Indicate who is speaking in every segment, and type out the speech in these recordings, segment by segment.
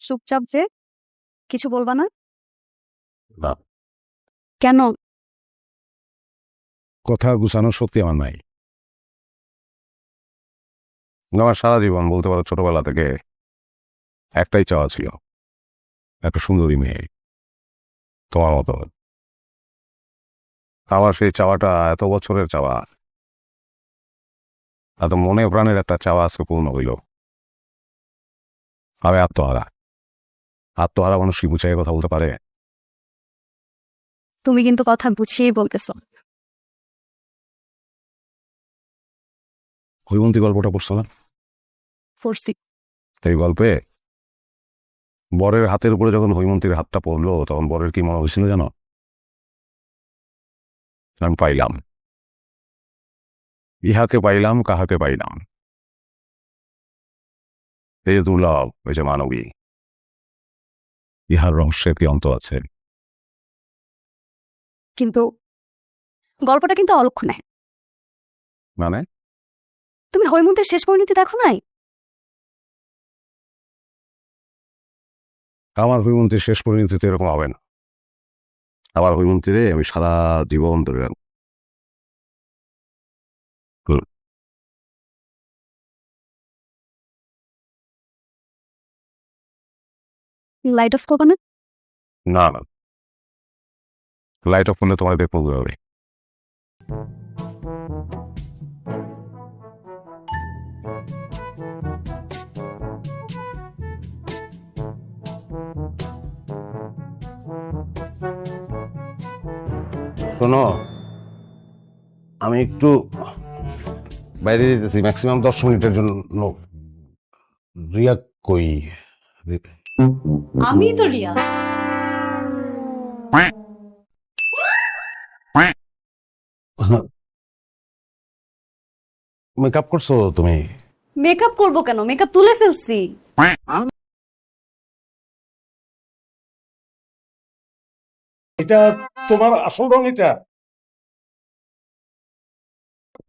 Speaker 1: চুপচাপ যে কিছু বলবা না?
Speaker 2: না।
Speaker 1: কেন?
Speaker 2: কথা গুছানোর শক্তি আমার নাই। আমার সারা জীবন বলতে পারো ছোটবেলা থেকে একটাই চাওয়া ছিল, একটা সুন্দরী মেয়ে তোমার মতো। আমার সেই চাওয়াটা এত বছরের চাওয়া, এত মনে প্রাণের একটা চাওয়া আজকে পূর্ণ হইল। আমি আত্মহারা মানুষ কি বুঝাই কথা বলতে পারে?
Speaker 1: তুমি কিন্তু কথা গুছিয়েই বলতেছো।
Speaker 2: হৈমন্তী গল্পটা পড়ছো না?
Speaker 1: ফোর্সি।
Speaker 2: এই গল্পে বরের হাতের উপরে যখন হৈমন্তীর হাতটা পড়লো তখন বরের কি মনে হয়েছিল জানো? আমি পাইলাম, ইহাকে পাইলাম, কাহাকে পাইলাম। এই যে দুর্লভ, এই যে মানবী, ইহার রহস্যের কি অন্ত আছে?
Speaker 1: কিন্তু গল্পটা কিন্তু অলক্ষণে।
Speaker 2: মানে
Speaker 1: তুমি হৈমন্তের শেষ পরিণতি দেখো নাই?
Speaker 2: আমার হৈমন্তীর শেষ পরিণতিতে এরকম হবে না। আমার হৈমন্তীরে আমি সারা জীবন ধরে রাখবো।
Speaker 1: লাইট অফ করবা না?
Speaker 2: না না, লাইট অফ করলে তোমার দেখবো হবে। শোনো, আমি একটু বাইরে যেতেছি ম্যাক্সিমাম 10 মিনিটের জন্য। রিয়া কই?
Speaker 1: আমি তো রিয়া।
Speaker 2: মেকআপ করছো তুমি?
Speaker 1: মেকআপ করবো কেন? মেকআপ তুলে ফেলছি।
Speaker 2: এটা তোমার আসল রং? এটা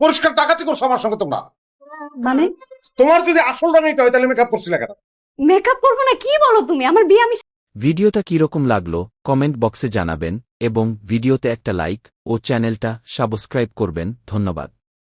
Speaker 2: পরিষ্কার ডাকাতি করছো আমার সঙ্গে তোমরা।
Speaker 1: মানে
Speaker 2: তোমার যদি আসল রং এটা হয় তাহলে মেকআপ করছিলে কেন?
Speaker 1: মেকআপ করবো না কি বলো তুমি? আমার বিয়ে আমি।
Speaker 3: ভিডিওটা কিরকম লাগলো কমেন্ট বক্সে জানাবেন এবং ভিডিওতে একটা লাইক ও চ্যানেলটা সাবস্ক্রাইব করবেন। ধন্যবাদ।